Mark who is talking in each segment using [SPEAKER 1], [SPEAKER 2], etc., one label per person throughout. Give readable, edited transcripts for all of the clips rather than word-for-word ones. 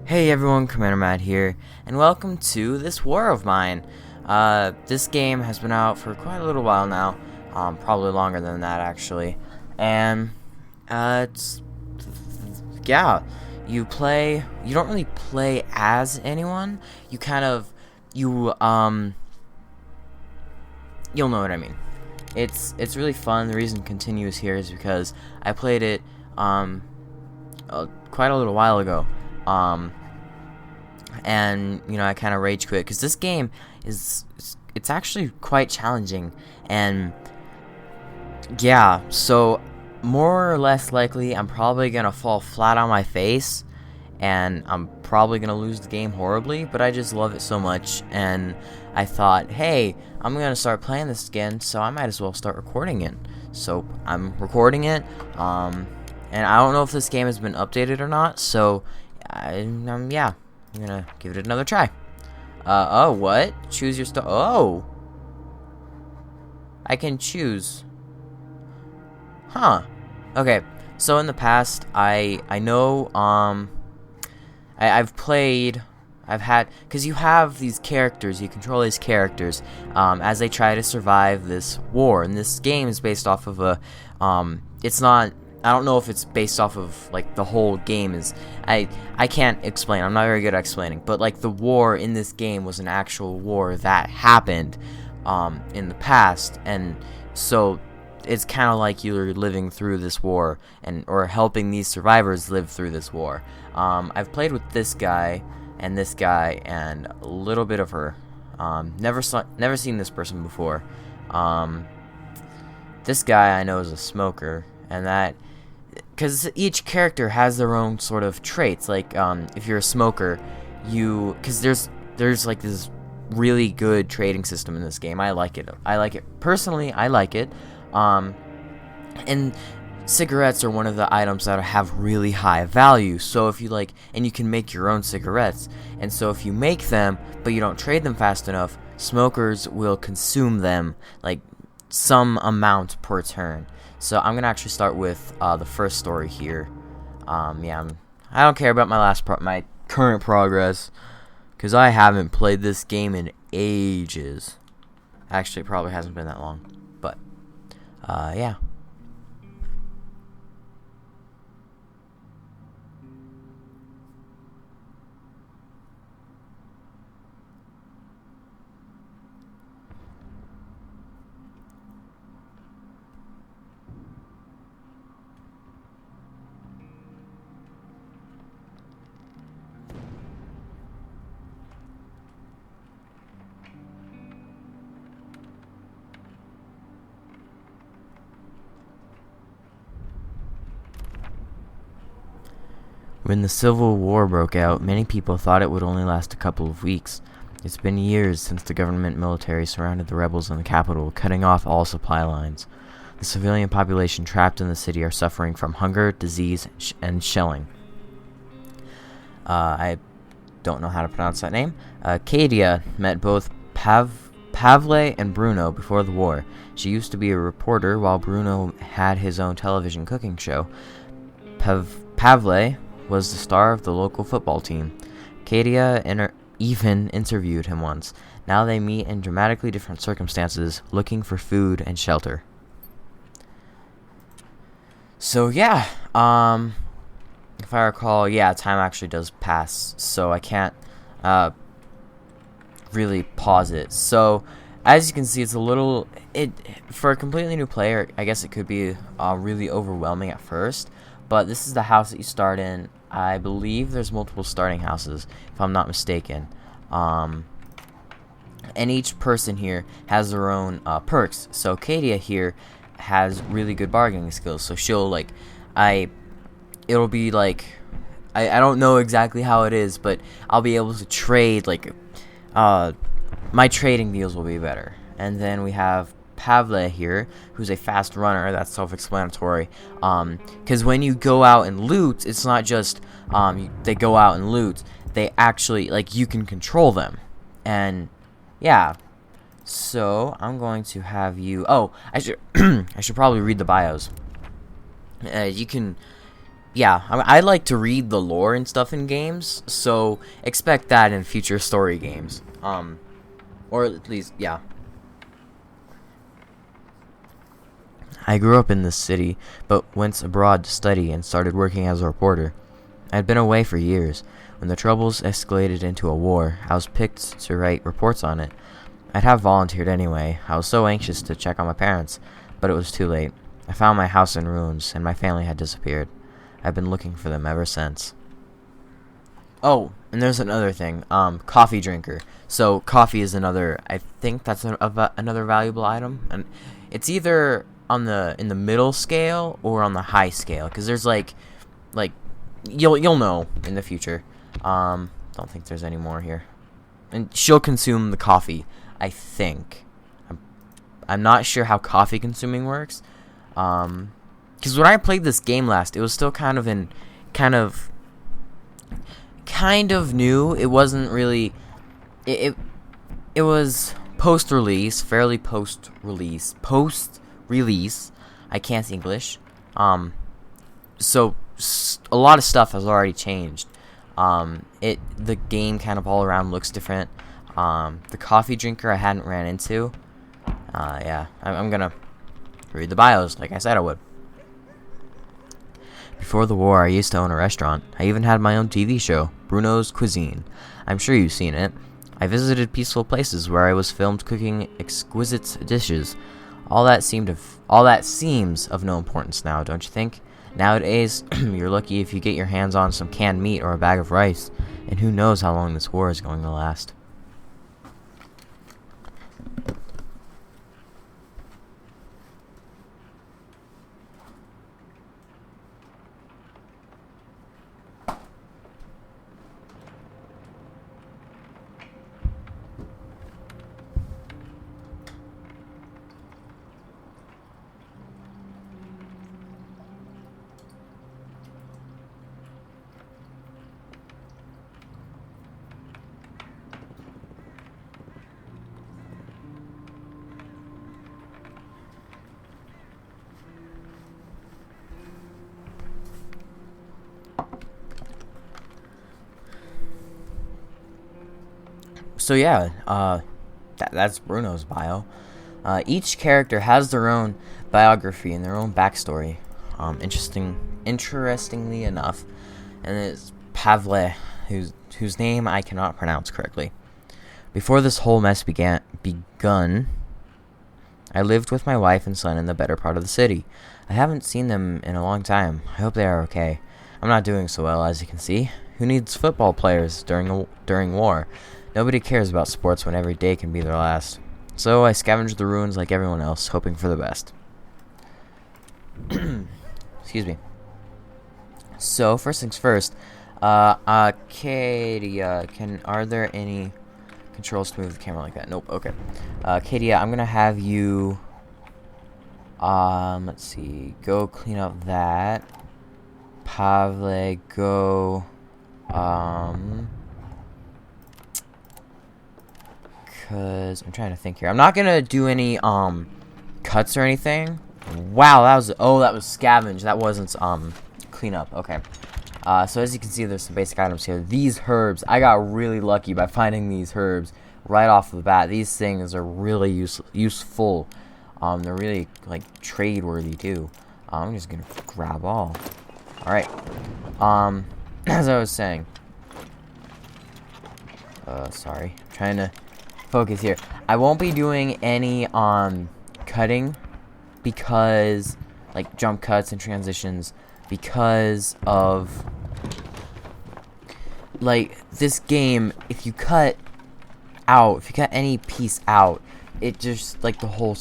[SPEAKER 1] Hey everyone, Commander Matt here, and welcome to this war of mine. This game has been out for quite a little while now, probably longer than that actually, and yeah, you don't really play as anyone, you kind of, you'll know what I mean. It's really fun. The reason it continues here is because I played it, quite a little while ago, and I kind of rage quit because this game it's actually quite challenging, and yeah, so more or less likely I'm probably gonna fall flat on my face and I'm probably gonna lose the game horribly, but I just love it so much, and I thought, hey, I'm gonna start playing this again, so I might as well start recording it. So I'm recording it, and I don't know if this game has been updated or not, so yeah, I'm gonna give it another try. Oh, what? Choose your oh! I can choose. Huh. Okay, so in the past, I know, I've played, because you have these characters, you control these characters, as they try to survive this war, and this game is based off of a, it's not, I don't know if it's based off of, like, the whole game is, I can't explain, I'm not very good at explaining, but, like, the war in this game was an actual war that happened, in the past, and so it's kind of like you're living through this war, or helping these survivors live through this war. I've played with this guy, and a little bit of her. Never seen this person before. This guy I know is a smoker, and that, because each character has their own sort of traits. Like, if you're a smoker, because there's like this really good trading system in this game. I like it personally. I like it. And cigarettes are one of the items that have really high value, so if you and you can make your own cigarettes, and so if you make them but you don't trade them fast enough, smokers will consume them like some amount per turn. So I'm gonna actually start with the first story here. Yeah, I don't care about my current progress, because I haven't played this game in ages. Actually, it probably hasn't been that long, but yeah. When the Civil War broke out, many people thought it would only last a couple of weeks. It's been years since the government military surrounded the rebels in the capital, cutting off all supply lines. The civilian population trapped in the city are suffering from hunger, disease, and shelling. I don't know how to pronounce that name. Kadia met both Pavle and Bruno before the war. She used to be a reporter while Bruno had his own television cooking show. Pavle was the star of the local football team. Kadia even interviewed him once. Now they meet in dramatically different circumstances, looking for food and shelter. So yeah, if I recall, yeah, time actually does pass, so I can't really pause it. So as you can see, it's a little, for a completely new player, I guess it could be really overwhelming at first. But this is the house that you start in. I believe there's multiple starting houses, if I'm not mistaken. And each person here has their own perks. So Kadia here has really good bargaining skills. So she'll it'll be like, I don't know exactly how it is, but I'll be able to trade, my trading deals will be better. And then we have Pavle here, who's a fast runner. That's self-explanatory, because when you go out and loot, it's not just they go out and loot, they actually, you can control them. And yeah, so I'm going to have you, I should I should probably read the bios. You can yeah, I like to read the lore and stuff in games, so expect that in future story games. Or at least, yeah. I grew up in this city, but went abroad to study and started working as a reporter. I had been away for years. When the troubles escalated into a war, I was picked to write reports on it. I'd have volunteered anyway. I was so anxious to check on my parents, but it was too late. I found my house in ruins, and my family had disappeared. I've been looking for them ever since. Oh, and there's another thing. Coffee drinker. So coffee is another. I think that's another valuable item, and it's either on the in the middle scale or on the high scale, because there's like you'll know in the future. Don't think there's any more here. And she'll consume the coffee, I think. I'm not sure how coffee consuming works. Because when I played this game last, it was still kind of new. It wasn't really. It was post-release, fairly post-release. Post-release. I can't English. So a lot of stuff has already changed. The game kind of all around looks different. The coffee drinker I hadn't ran into. Yeah, I'm gonna read the bios like I said I would. Before the war, I used to own a restaurant. I even had my own TV show, Bruno's Cuisine. I'm sure you've seen it. I visited peaceful places where I was filmed cooking exquisite dishes. All that seems of no importance now, don't you think? Nowadays, you're lucky if you get your hands on some canned meat or a bag of rice, and who knows how long this war is going to last. So yeah, that's Bruno's bio. Each character has their own biography and their own backstory. Interestingly enough, and it's Pavle, whose name I cannot pronounce correctly. Before this whole mess begun, I lived with my wife and son in the better part of the city. I haven't seen them in a long time. I hope they are okay. I'm not doing so well, as you can see. Who needs football players during war? Nobody cares about sports when every day can be their last. So I scavenged the ruins like everyone else, hoping for the best. Excuse me. So, first things first. Kadia, are there any controls to move the camera like that? Nope, okay. Kadia, I'm gonna have you, let's see, go clean up that. Pavle, go, because I'm trying to think here. I'm not gonna do any cuts or anything. Wow, that was scavenge. That wasn't clean up. Okay. So as you can see, there's some basic items here. These herbs, I got really lucky by finding these herbs right off the bat. These things are really useful. They're really like trade worthy too. I'm just gonna grab all. All right. As I was saying. Sorry. I'm trying to focus here. I won't be doing any cutting, because like jump cuts and transitions, because of like this game. If you cut any piece out, it just like the whole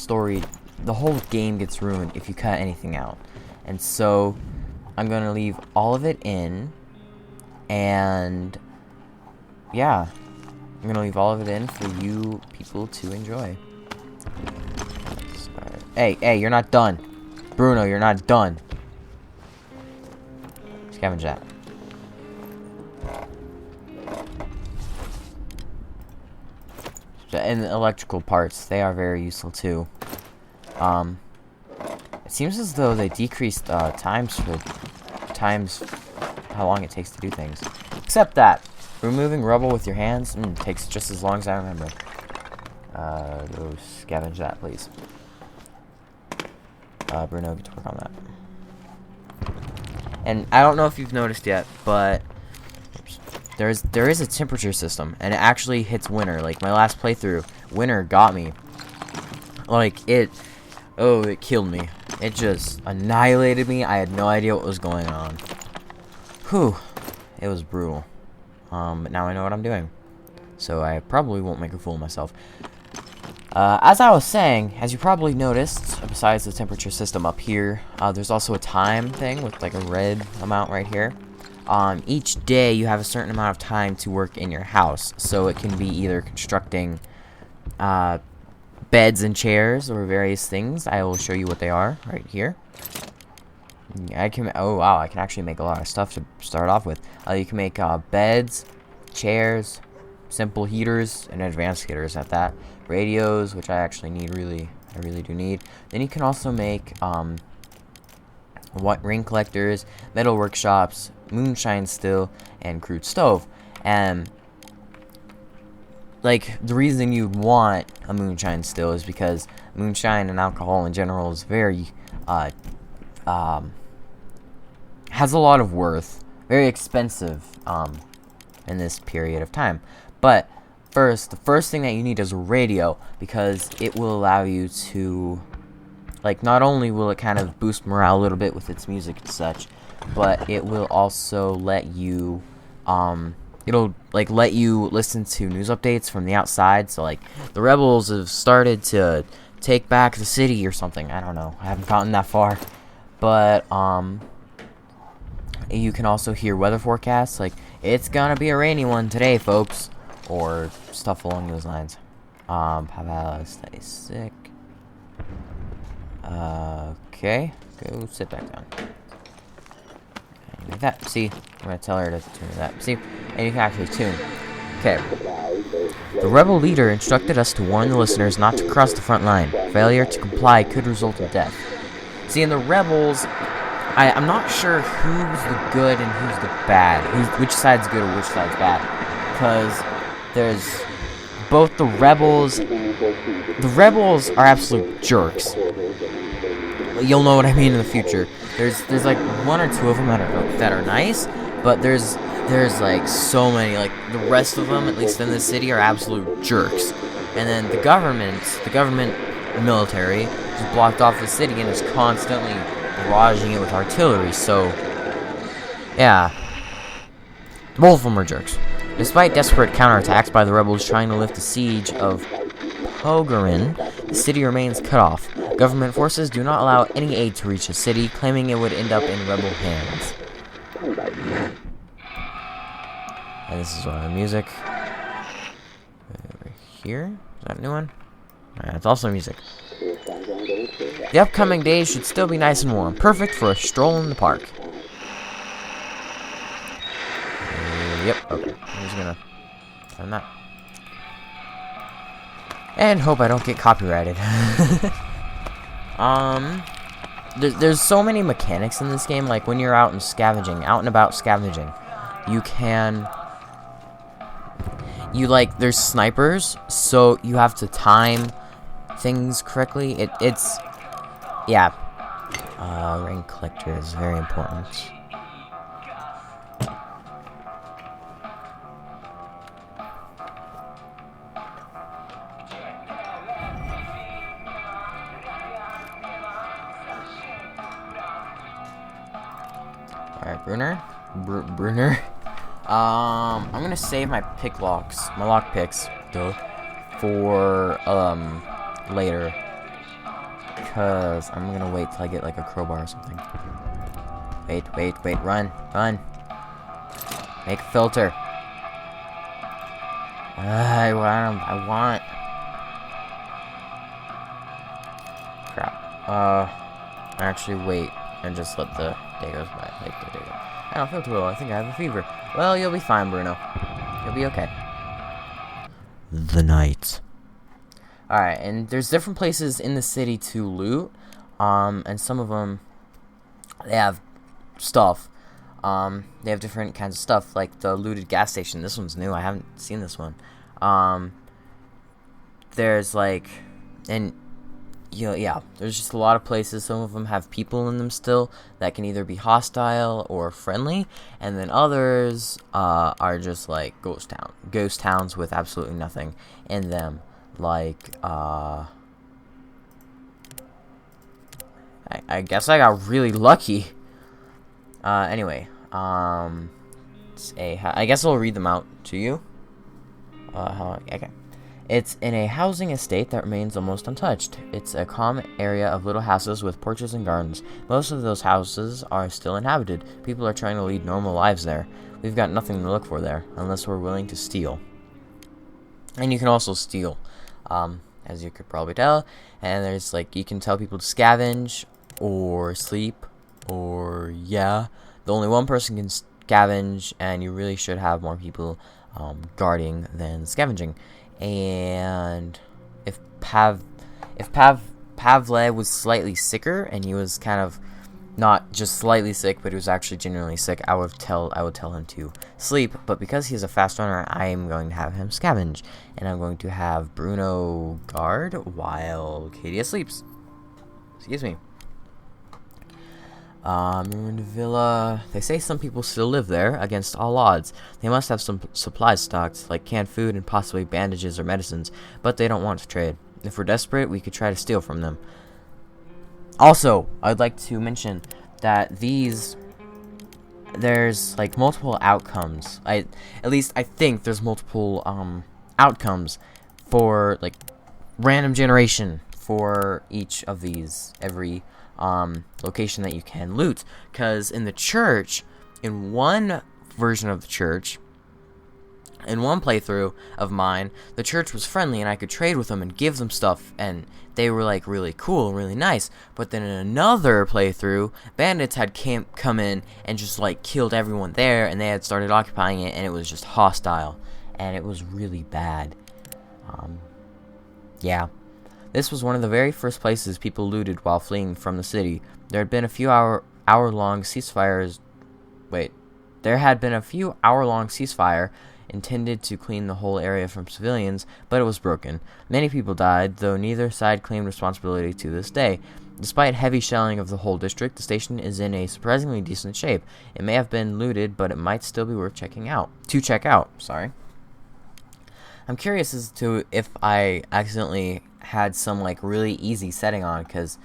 [SPEAKER 1] game gets ruined if you cut anything out. And so I'm gonna leave all of it in, and yeah, I'm gonna leave all of it in for you people to enjoy. Hey, you're not done. Bruno, you're not done. Scavenge that. And the electrical parts, they are very useful too. It seems as though they decreased times for times how long it takes to do things. Except that removing rubble with your hands takes just as long as I remember. Go scavenge that, please. Bruno, get to work on that. And I don't know if you've noticed yet, but there is a temperature system, and it actually hits winter. Like my last playthrough, winter got me. Like it killed me. It just annihilated me. I had no idea what was going on. Whew, it was brutal. But now I know what I'm doing, so I probably won't make a fool of myself. As I was saying, as you probably noticed, besides the temperature system up here, there's also a time thing with like a red amount right here. Each day you have a certain amount of time to work in your house, so it can be either constructing beds and chairs or various things. I will show you what they are right here. Oh wow, I can actually make a lot of stuff to start off with. You can make beds, chairs, simple heaters, and advanced heaters at that. Radios, which I actually need, I really do need. Then you can also make ring collectors, metal workshops, moonshine still, and crude stove. And like the reason you'd want a moonshine still is because moonshine and alcohol in general is very has a lot of worth, very expensive in this period of time. But the first thing that you need is a radio, because it will allow you to, like, not only will it kind of boost morale a little bit with its music and such, but it will also let you, it'll, like, let you listen to news updates from the outside. So, like, the rebels have started to take back the city or something. I don't know. I haven't gotten that far. But, you can also hear weather forecasts, like, it's gonna be a rainy one today, folks. Or stuff along those lines. Papa, stay sick. Okay. Go sit back down. Like that. See? I'm gonna tell her to tune that. See? And you can actually tune. Okay. The rebel leader instructed us to warn the listeners not to cross the front line. Failure to comply could result in death. See, in the rebels, I'm not sure who's the good and who's the bad. Which side's good or which side's bad. Because there's both the rebels. The rebels are absolute jerks. You'll know what I mean in the future. There's like one or two of them that are nice, but there's like so many. Like the rest of them, at least in this city, are absolute jerks. And then the government military just blocked off the city and is constantly barraging it with artillery. So yeah, both of them are jerks. Despite desperate counterattacks by the rebels trying to lift the siege of Pogarin, the city remains cut off. Government forces do not allow any aid to reach the city, claiming it would end up in rebel hands. And this is our music. Over here? Is that a new one? It's also music. The upcoming days should still be nice and warm, perfect for a stroll in the park. Yep, okay. I'm just gonna turn that. And hope I don't get copyrighted. There's so many mechanics in this game. Like when you're out and about scavenging, you can, there's snipers, so you have to time things correctly. Yeah. Ring collector is very important. Alright, Brunner. I'm gonna save my lock picks, though, for, later. Because I'm gonna wait till I get, like, a crowbar or something. Wait, run. Make a filter. I want. Crap. Actually, wait. And just let the day goes by. I don't feel too well. I think I have a fever. Well, you'll be fine, Bruno. You'll be okay. The night. Alright, and there's different places in the city to loot. And some of them, they have stuff. They have different kinds of stuff, like the looted gas station. This one's new. I haven't seen this one. There's like, and yeah, there's just a lot of places. Some of them have people in them still that can either be hostile or friendly, and then others are just like ghost towns with absolutely nothing in them. Like, I guess I got really lucky. Anyway, I guess I'll read them out to you. Okay. It's in a housing estate that remains almost untouched. It's a calm area of little houses with porches and gardens. Most of those houses are still inhabited. People are trying to lead normal lives there. We've got nothing to look for there, unless we're willing to steal. And you can also steal, as you could probably tell. And there's, like, you can tell people to scavenge, or sleep, or, yeah. The only one person can scavenge, and you really should have more people guarding than scavenging. And if Pavle was slightly sicker, and he was kind of not just slightly sick, but he was actually genuinely sick, I would tell him to sleep. But because he's a fast runner, I am going to have him scavenge, and I'm going to have Bruno guard while Kadia sleeps. Excuse me. Ruined villa. They say some people still live there, against all odds. They must have some supplies stocked, like canned food and possibly bandages or medicines, but they don't want to trade. If we're desperate, we could try to steal from them. Also, I'd like to mention that there's like multiple outcomes. At least I think there's multiple outcomes for like random generation for each of these, every location that you can loot. Because in the church, in one version of the church, in one playthrough of mine, the church was friendly and I could trade with them and give them stuff, and they were like really cool and really nice. But then in another playthrough, bandits had come in and just like killed everyone there, and they had started occupying it, and it was just hostile, and it was really bad. Yeah. This was one of the very first places people looted while fleeing from the city. There had been a few hour-long ceasefires. There had been a few hour-long ceasefire intended to clean the whole area from civilians, but it was broken. Many people died, though neither side claimed responsibility to this day. Despite heavy shelling of the whole district, the station is in a surprisingly decent shape. It may have been looted, but it might still be worth checking out. Sorry. I'm curious as to if I accidentally had some like really easy setting on, because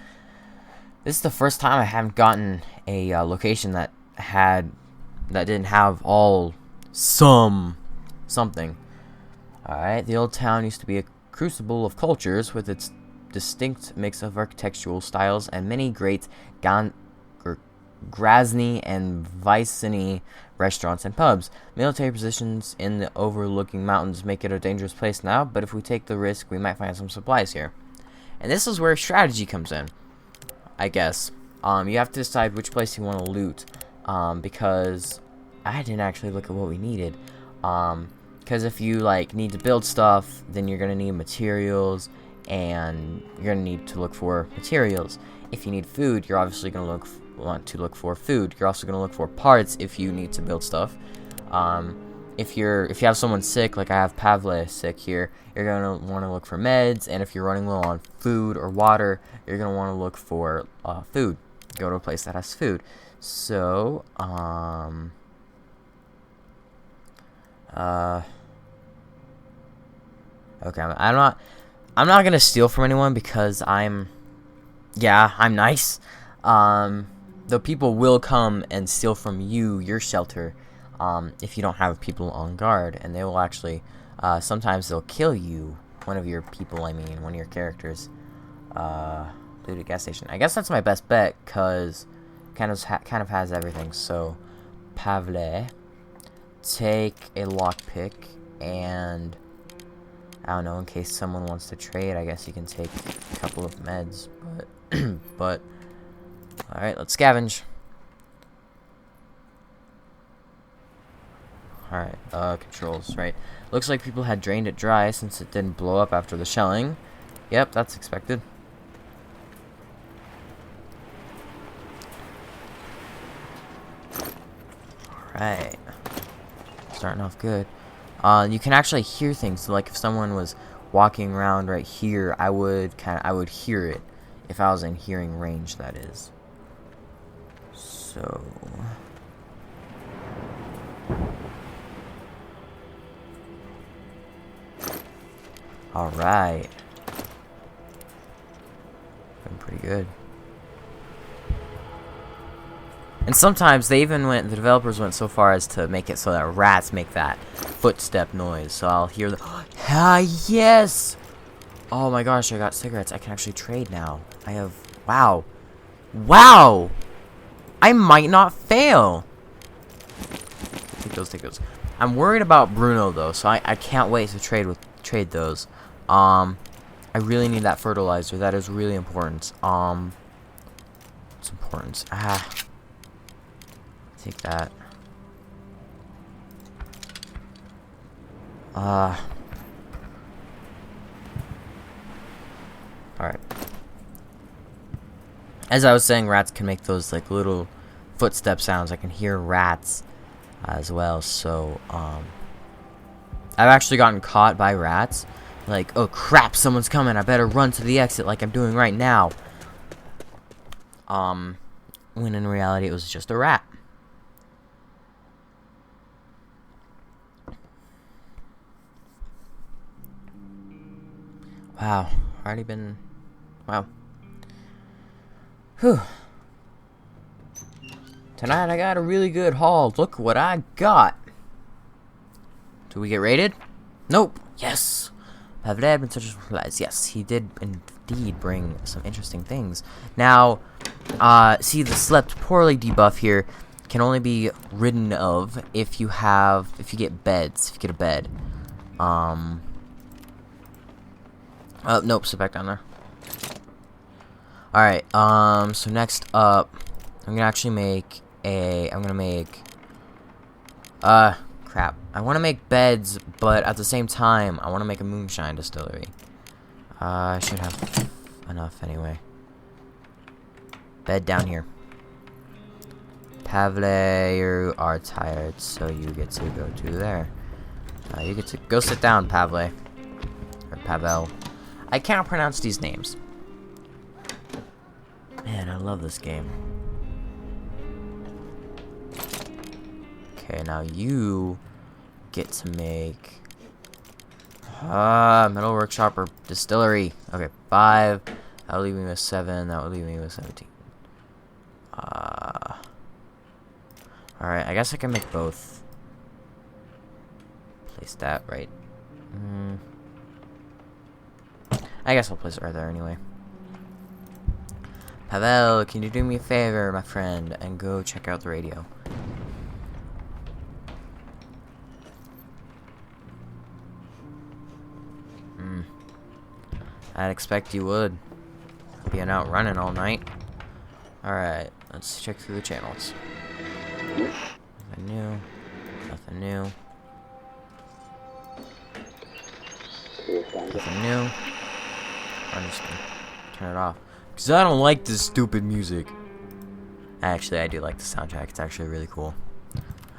[SPEAKER 1] this is the first time I haven't gotten a location that didn't have something. Alright, the old town used to be a crucible of cultures with its distinct mix of architectural styles and many great Grozny and Viceny restaurants and pubs. Military positions in the overlooking mountains make it a dangerous place now, but if we take the risk, we might find some supplies here. And this is where strategy comes in, I guess. You have to decide which place you want to loot, because I didn't actually look at what we needed. Because if you like need to build stuff, then you're gonna need materials, and you're gonna need to look for materials. If you need food, you're obviously gonna want to look for food. You're also gonna look for parts if you need to build stuff. If you have someone sick, like I have Pavle sick here, you're gonna want to look for meds. And if you're running low on food or water, you're gonna want to look for food. Go to a place that has food. So okay, I'm not gonna steal from anyone because I'm nice. Though people will come and steal from your shelter, if you don't have people on guard, and they will actually, sometimes they'll kill you. One of your people, one of your characters, looted gas station. I guess that's my best bet, cause kind of has everything. So, Pavle, take a lockpick, and I don't know, in case someone wants to trade, I guess you can take a couple of meds, but alright, let's scavenge. Alright, controls, right. Looks like people had drained it dry since it didn't blow up after the shelling. Yep, that's expected. Alright. Starting off good. You can actually hear things. So like if someone was walking around right here, I would hear it if I was in hearing range, that is. So alright. Been pretty good. And sometimes the developers went so far as to make it so that rats make that footstep noise. So I'll hear the yes! Oh my gosh, I got cigarettes. I can actually trade now. I have wow. Wow! I might not fail. Take those. I'm worried about Bruno though, so I can't wait to trade those. I really need that fertilizer. That is really important. It's important. Take that. Alright. As I was saying, rats can make those like little footstep sounds. I can hear rats as well, so I've actually gotten caught by rats. Like, oh crap, someone's coming, I better run to the exit like I'm doing right now. When in reality it was just a rat. Wow, already been... Wow. Whew. Tonight I got a really good haul. Look what I got. Do we get raided? Nope. Yes. Pavle been such as yes, he did indeed bring some interesting things. Now, see the slept poorly debuff here can only be ridden of if you get beds, if you get a bed. Nope, sit back down there. Alright, so next up, I'm gonna make crap. I want to make beds, but at the same time, I want to make a moonshine distillery. I should have enough anyway. Bed down here. Pavle, you are tired, so you get to go to there. You get to go sit down, Pavle. Or Pavel. I cannot pronounce these names. Man, I love this game. Okay, now you get to make metal workshop or distillery. Okay, 5. That would leave me with 7. That would leave me with 17. Alright, I guess I can make both. Place that right. I guess I'll place it right there anyway. Pavel, can you do me a favor, my friend, and go check out the radio? I'd expect you would. Being out running all night. Alright, let's check through the channels. Nothing new. Nothing new. Nothing new. I'm just gonna turn it off. Because I don't like this stupid music. Actually, I do like the soundtrack. It's actually really cool.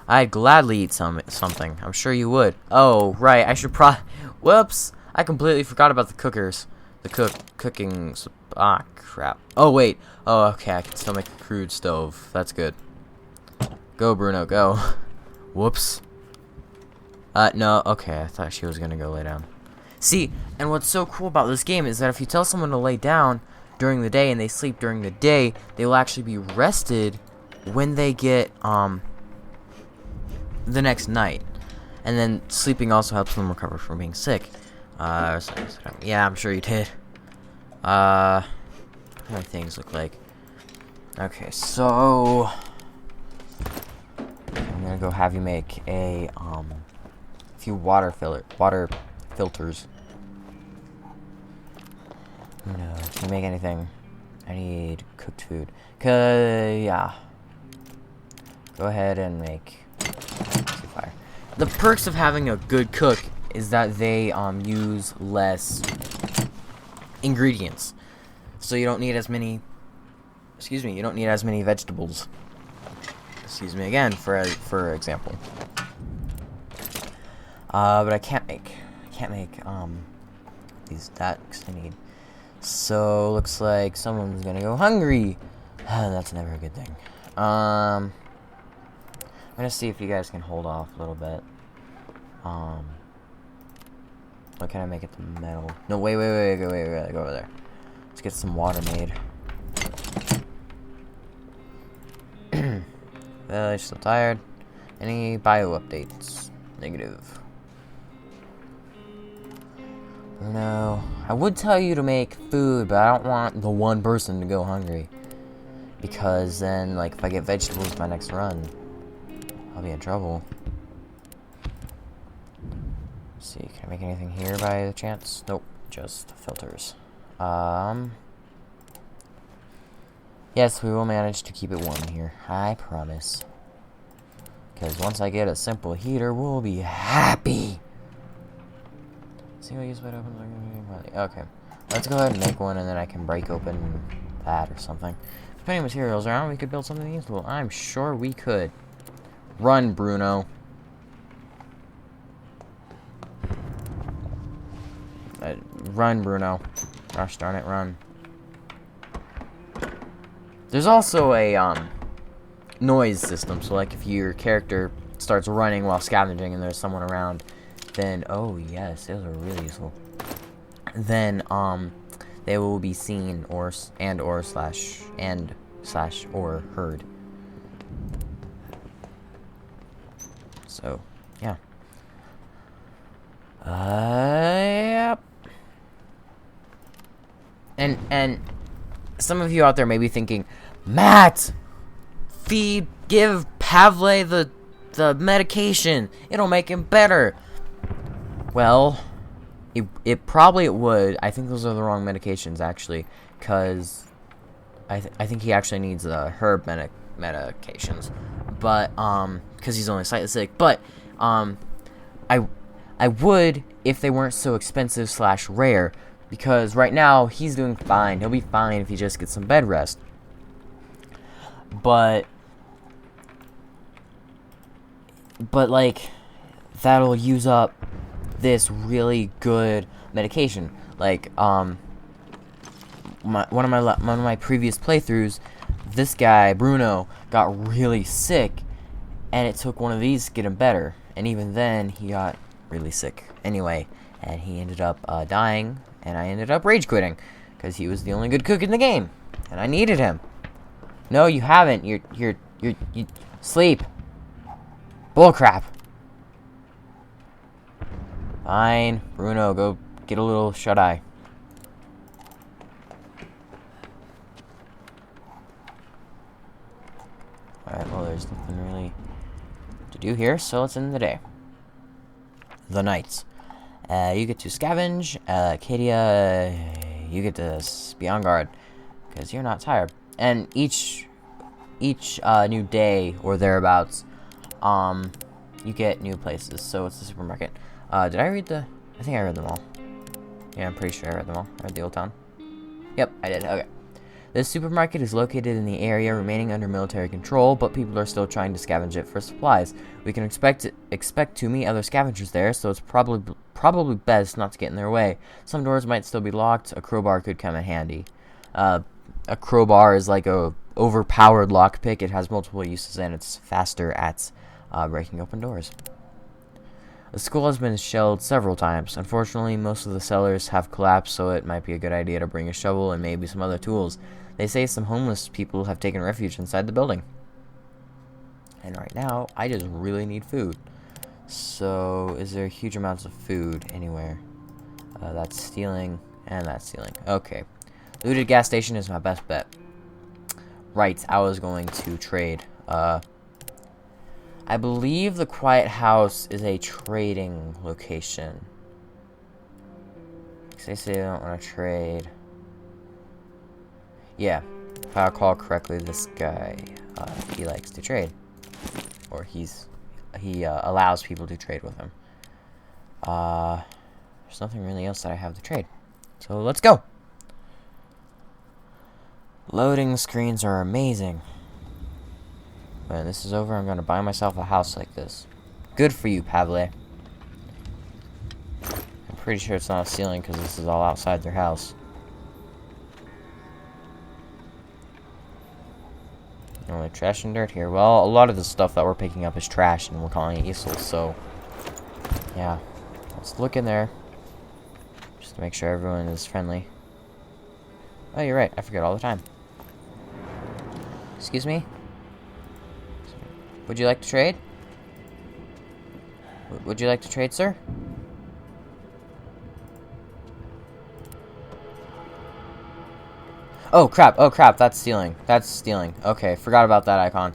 [SPEAKER 1] I'd gladly eat something. I'm sure you would. Oh, right. I should whoops. I completely forgot about the cookers. The cooking... Ah, crap. Oh, wait. Oh, okay. I can still make a crude stove. That's good. Go, Bruno. Go. Whoops. No. Okay. I thought she was gonna go lay down. See, and what's so cool about this game is that if you tell someone to lay down during the day and they sleep during the day, they will actually be rested when they get, the next night. And then sleeping also helps them recover from being sick. Yeah, I'm sure you did. What do my things look like? Okay, so I'm gonna go have you make a few water filters. No, can you make anything? I need cooked food. Yeah. Go ahead and make fire. The perks of having a good cook is that they use less ingredients, so you don't need as many. Excuse me, you don't need as many vegetables. Excuse me again, for example. But I can't make these that because I need. So looks like someone's gonna go hungry. That's never a good thing. I'm gonna see if you guys can hold off a little bit. What can I make it to metal? No, wait, go over there. Let's get some water made. You're still tired. Any bio updates? Negative. No, I would tell you to make food, but I don't want the one person to go hungry. Because then, like, if I get vegetables my next run, I'll be in trouble. Let's see, can I make anything here by the chance? Nope, just filters. Yes, we will manage to keep it warm here. I promise. Because once I get a simple heater, we'll be happy. Single use bed open. Okay, let's go ahead and make one, and then I can break open that or something. If any materials around, we could build something useful. I'm sure we could. Run, Bruno. Run, Bruno. Gosh darn it, run. There's also a noise system, so like if your character starts running while scavenging and there's someone around, then oh yes, those are really useful. Then they will be seen or heard. So yeah. Yep. And some of you out there may be thinking, Matt, give Pavle the medication. It'll make him better. Well, it probably would. I think those are the wrong medications, actually, because I think he actually needs herb medications, but because he's only slightly sick. But I would if they weren't so expensive / rare, because right now he's doing fine. He'll be fine if he just gets some bed rest. But like that'll use up this really good medication. Like one of my previous playthroughs, this guy Bruno got really sick, and it took one of these to get him better. And even then, he got really sick anyway, and he ended up dying, and I ended up rage quitting because he was the only good cook in the game, and I needed him. No, you haven't. You sleep. Bullcrap. Fine, Bruno, go get a little shut-eye. Alright, well, there's nothing really to do here, so let's end the day. The nights. You get to scavenge. Katia, you get to be on guard, because you're not tired. And each new day or thereabouts, you get new places. So it's the supermarket. Did I read the... I think I read them all. Yeah, I'm pretty sure I read them all. I read the old town. Yep, I did. Okay. This supermarket is located in the area remaining under military control, but people are still trying to scavenge it for supplies. We can expect to meet other scavengers there, so it's probably best not to get in their way. Some doors might still be locked. A crowbar could come in handy. A crowbar is like a overpowered lockpick. It has multiple uses, and it's faster at breaking open doors. The school has been shelled several times. Unfortunately, most of the cellars have collapsed, so it might be a good idea to bring a shovel and maybe some other tools. They say some homeless people have taken refuge inside the building. And right now, I just really need food. So, is there huge amounts of food anywhere? That's stealing, and that's stealing. Okay. Looted gas station is my best bet. Right, I was going to trade. I believe the Quiet House is a trading location. Because they say they don't want to trade. Yeah, if I recall correctly, this guy, he likes to trade. Or he allows people to trade with him. There's nothing really else that I have to trade. So let's go. Loading screens are amazing. when this is over, I'm gonna buy myself a house like this. Good for you, Pavle. I'm pretty sure it's not a ceiling because this is all outside their house. Only trash and dirt here. Well, a lot of the stuff that we're picking up is trash, and we're calling it useful, so... yeah. Let's look in there. Just to make sure everyone is friendly. Oh, you're right. I forget all the time. Excuse me? Would you like to trade? Would you like to trade, sir? Oh crap, that's stealing. That's stealing. Okay, forgot about that icon.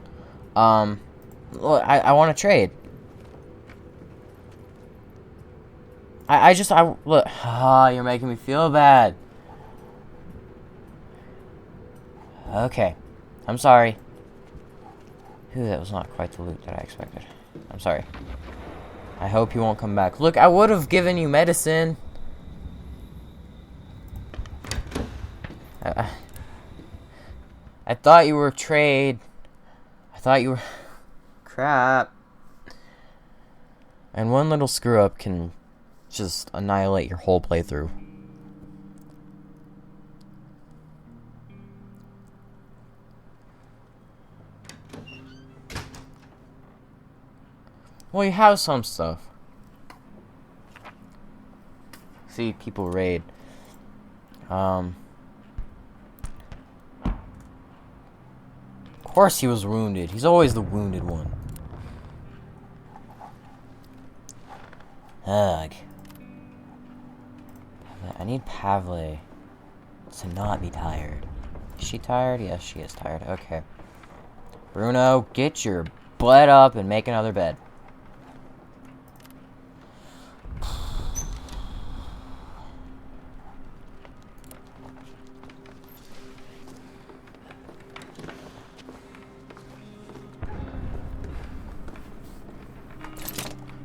[SPEAKER 1] Look, I want to trade. Look, you're making me feel bad. Okay, I'm sorry. Ooh, that was not quite the loot that I expected. I'm sorry. I hope you won't come back. Look, I would have given you medicine. I thought you were trade. I thought you were... crap. And one little screw up can just annihilate your whole playthrough. Well, you have some stuff. See, people raid. Of course he was wounded. He's always the wounded one. Ugh. I need Pavle to not be tired. Is she tired? Yes, she is tired. Okay. Bruno, get your butt up and make another bed.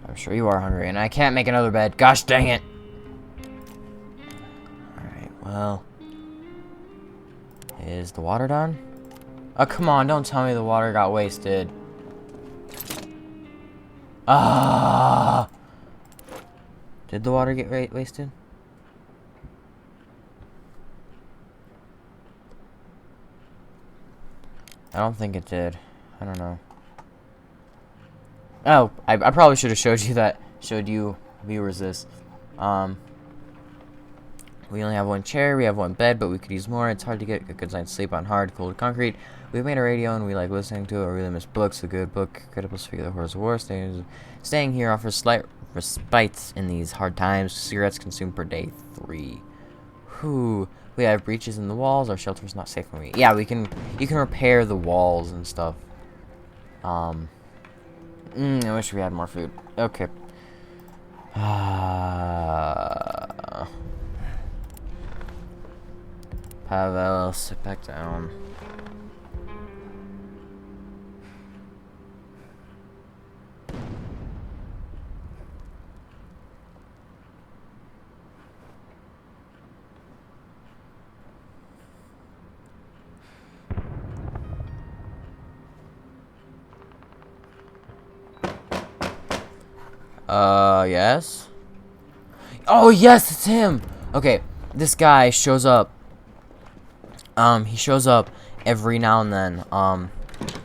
[SPEAKER 1] I'm sure you are hungry, and I can't make another bed. Gosh dang it! Alright, well... is the water done? Oh, come on, don't tell me the water got wasted. Ah! Did the water get wasted? I don't think it did. I don't know. Oh, I probably should have showed you viewers this. We only have one chair, we have one bed, but we could use more. It's hard to get a good night's sleep on hard, cold concrete. We've made a radio and we like listening to it. I really miss books. A good book, credible speak of the horrors of war. Staying here offers slight respite in these hard times. Cigarettes consumed per day, 3. Whew. We have breaches in the walls. Our shelter is not safe for me. Yeah, you can repair the walls and stuff. I wish we had more food. Okay. Pavel, sit back down. Yes? Oh, yes, it's him! Okay, this guy shows up. He shows up every now and then. I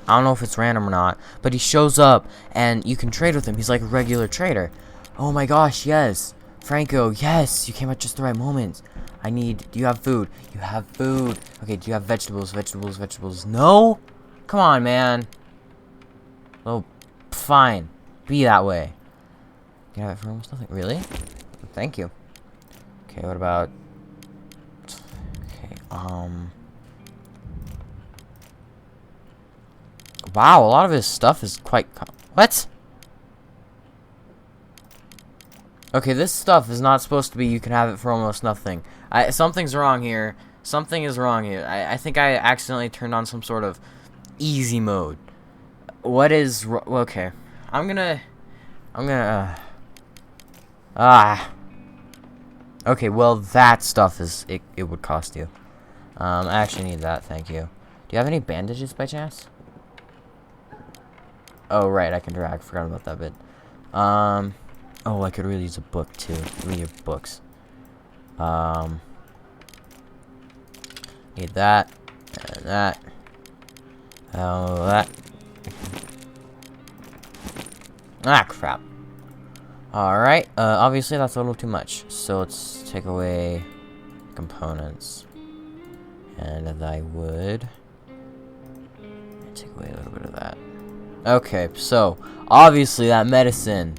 [SPEAKER 1] don't know if it's random or not, but he shows up, and you can trade with him. He's like a regular trader. Oh my gosh, yes! Franco, yes! You came at just the right moment. Do you have food? You have food. Okay, do you have vegetables? Vegetables. No? Come on, man. Oh, fine. Be that way. You have it for almost nothing. Really? Thank you. Okay, what about... okay, wow, a lot of his stuff is quite... what? Okay, this stuff is not supposed to be you can have it for almost nothing. Something's wrong here. Something is wrong here. I think I accidentally turned on some sort of easy mode. What is... okay. I'm gonna... okay, well, that stuff is... it would cost you. I actually need that, thank you. Do you have any bandages by chance? Oh, right, I can drag. Forgot about that bit. Oh, I could really use a book, too. Give me your books. Need that. And that. Oh, that. Ah, crap. Alright, obviously that's a little too much. So let's take away components. And I would take away a little bit of that. Okay, so obviously that medicine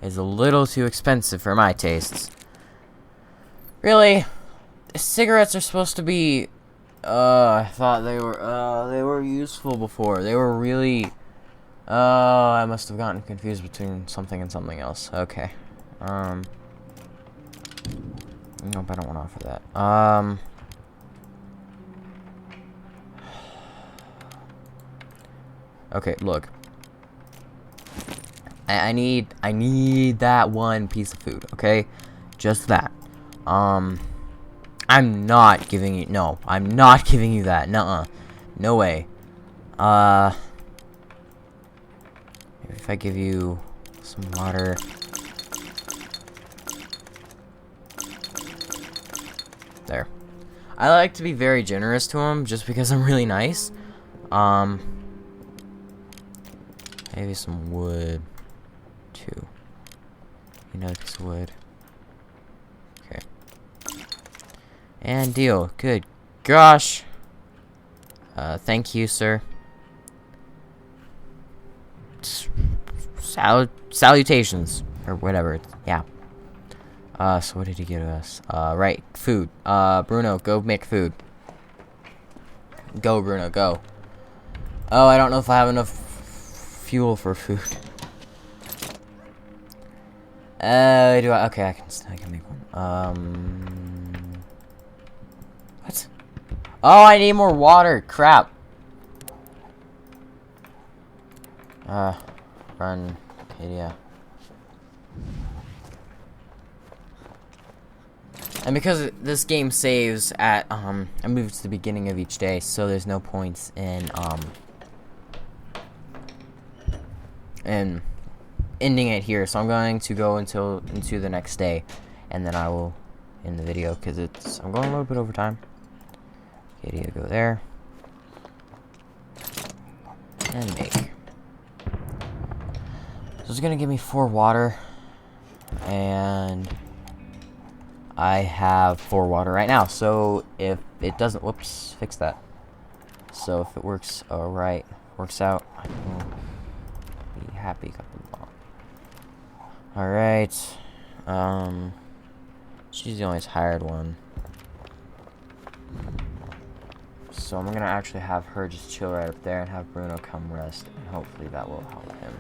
[SPEAKER 1] is a little too expensive for my tastes. Really? Cigarettes are supposed to be I thought they were useful before. They were really I must have gotten confused between something and something else. Okay. Nope, I don't want to offer that. Okay, look. I need that one piece of food, okay? Just that. I'm not giving you, no, I'm not giving you that. Nuh-uh. No way. Maybe if I give you some water. There. I like to be very generous to him just because I'm really nice. Maybe some wood, too. Another piece of wood. Okay. And deal. Good gosh. Thank you, sir. Salutations. Or whatever. Yeah. So what did he give us? Right. Food. Bruno, go make food. Go, Bruno, go. Oh, I don't know if I have enough fuel for food. Do I? Okay, I can make one. What? Oh, I need more water. Crap. Run, Cadia. And because this game saves at, I moved to the beginning of each day, so there's no points in, ending it here. So I'm going to go into the next day, and then I will end the video, because I'm going a little bit over time. Cadia, go there. And make. So it's gonna give me 4 water, and I have 4 water right now. So if it doesn't, whoops, fix that. So if it works works out, I will be happy. All right. She's the only tired one. So I'm gonna actually have her just chill right up there and have Bruno come rest, and hopefully that will help him.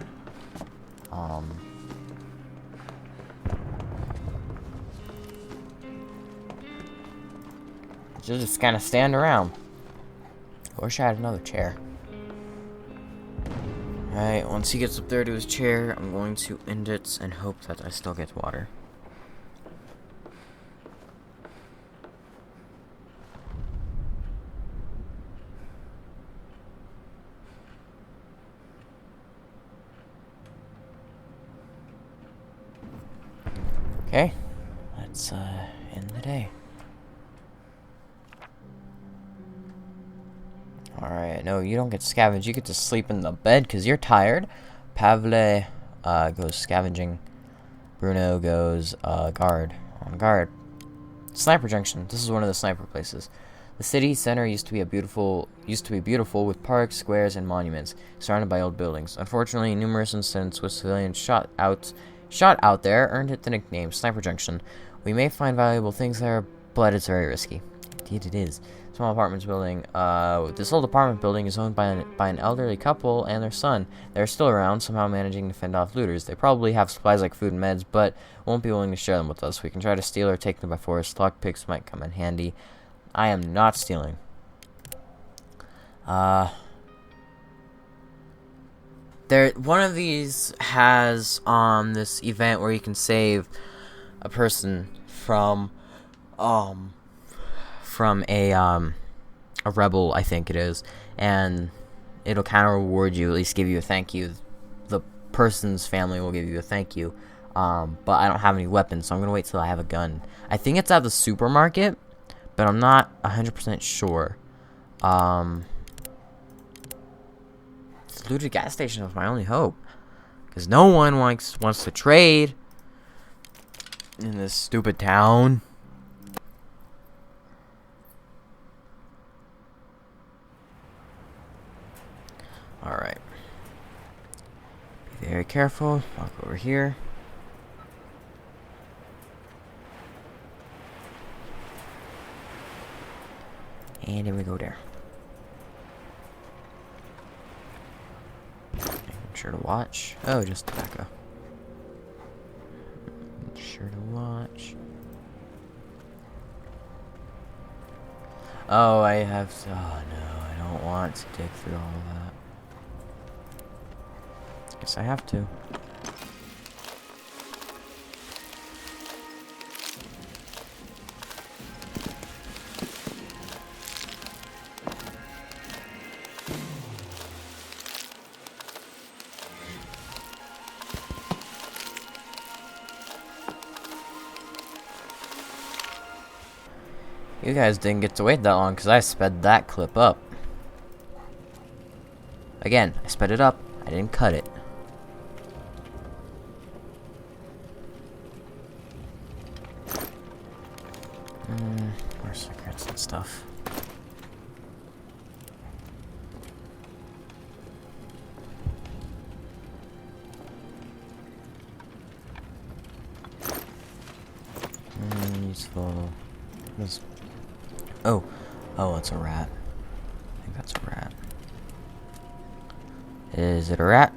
[SPEAKER 1] Just kind of stand around. I wish I had another chair. Alright, once he gets up there to his chair, I'm going to end it and hope that I still get water. Okay, let's end the day. Alright, no, you don't get scavenged. You get to sleep in the bed because you're tired. Pavle goes scavenging. Bruno goes guard. On guard. Sniper Junction. This is one of the sniper places. The city center used to be beautiful with parks, squares, and monuments, surrounded by old buildings. Unfortunately, numerous incidents with civilians shot out there earned it the nickname Sniper Junction. We may find valuable things there, but it's very risky. Indeed, it is. Small apartments building. This old apartment building is owned by an elderly couple and their son. They're still around, somehow managing to fend off looters. They probably have supplies like food and meds, but won't be willing to share them with us. We can try to steal or take them by force. Lockpicks might come in handy. I am not stealing. One of these has this event where you can save a person from a rebel, I think it is, and it'll kind of reward you, at least give you a thank you person's family will give you a thank you. But I don't have any weapons, so I'm gonna wait till I have a gun. I think it's at the supermarket, but I'm not 100% sure. This looted gas station is my only hope, because no one wants to trade in this stupid town. Alright. Be very careful. Walk over here. And then we go there. Make sure to watch. Oh, just tobacco. Make sure to watch. Oh, I have to. Oh no, I don't want to dig through all of that. Guess I have to. You guys didn't get to wait that long because I sped that clip up. Again, I sped it up. I didn't cut it. More secrets and stuff. Useful. Oh, it's a rat. I think that's a rat. Is it a rat?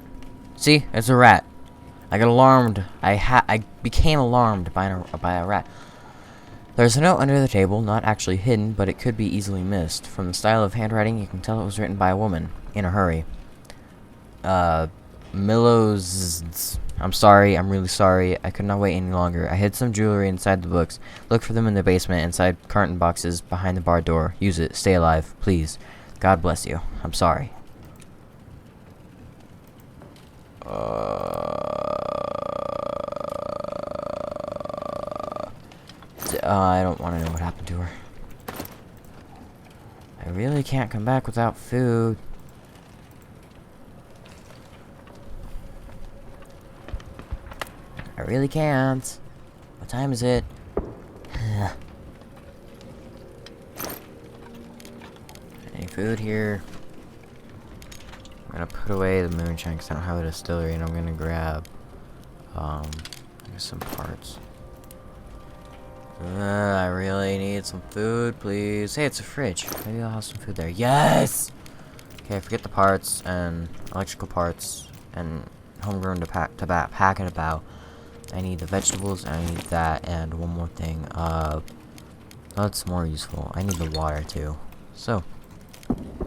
[SPEAKER 1] See, it's a rat. I got alarmed. I became alarmed by a rat. There's a note under the table, not actually hidden, but it could be easily missed. From the style of handwriting, you can tell it was written by a woman in a hurry. Millows. I'm sorry, I'm really sorry. I could not wait any longer. I hid some jewelry inside the books. Look for them in the basement, inside carton boxes, behind the bar door. Use it. Stay alive, please. God bless you. I'm sorry. I don't want to know what happened to her. I really can't come back without food. I really can't. What time is it? Any food here? I'm gonna put away the moonshine because I don't have a distillery, and I'm gonna grab some parts. I really need some food, please. Hey, it's a fridge. Maybe I'll have some food there. Yes! Okay, forget the parts and electrical parts and homegrown to pack it about. I need the vegetables, and I need that, and one more thing. That's more useful. I need the water too. So,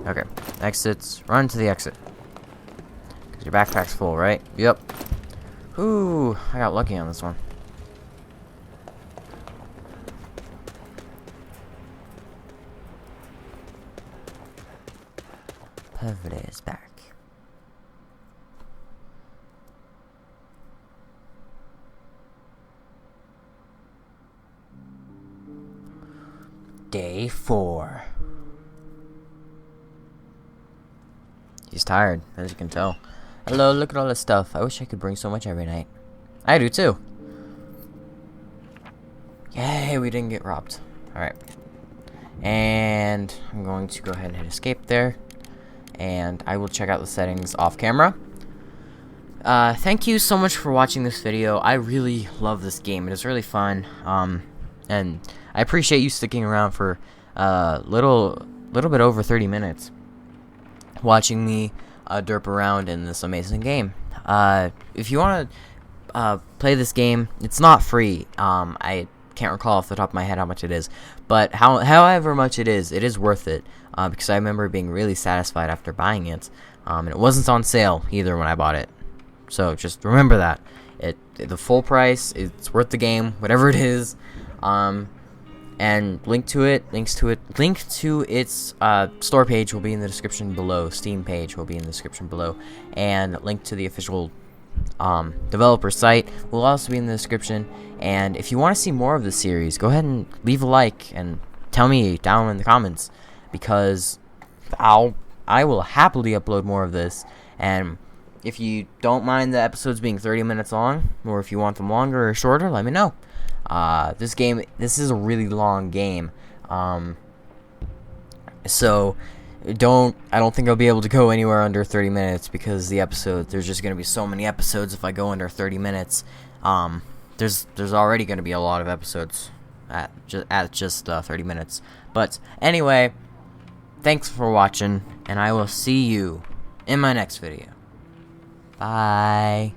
[SPEAKER 1] okay, exits. Run to the exit. Cause your backpack's full, right? Yep. Ooh, I got lucky on this one. Pevre is back. Day 4. He's tired, as you can tell. Hello, look at all this stuff. I wish I could bring so much every night. I do too. Yay, we didn't get robbed. Alright. And I'm going to go ahead and hit escape there. And I will check out the settings off camera. Thank you so much for watching this video. I really love this game. It is really fun. And I appreciate you sticking around for little bit over 30 minutes watching me derp around in this amazing game. If you want to play this game, it's not free. I can't recall off the top of my head how much it is, but however much it is worth it, because I remember being really satisfied after buying it, and it wasn't on sale either when I bought it. So just remember that the full price, it's worth the game, whatever it is. And link to its store page will be in the description below. Steam page will be in the description below, and link to the official developer site will also be in the description. And if you want to see more of the series, go ahead and leave a like and tell me down in the comments, because I will happily upload more of this. And if you don't mind the episodes being 30 minutes long, or if you want them longer or shorter, let me know. This is a really long game. So I don't think I'll be able to go anywhere under 30 minutes, because there's just going to be so many episodes if I go under 30 minutes. There's already going to be a lot of episodes at just 30 minutes. But anyway, thanks for watching, and I will see you in my next video. Bye.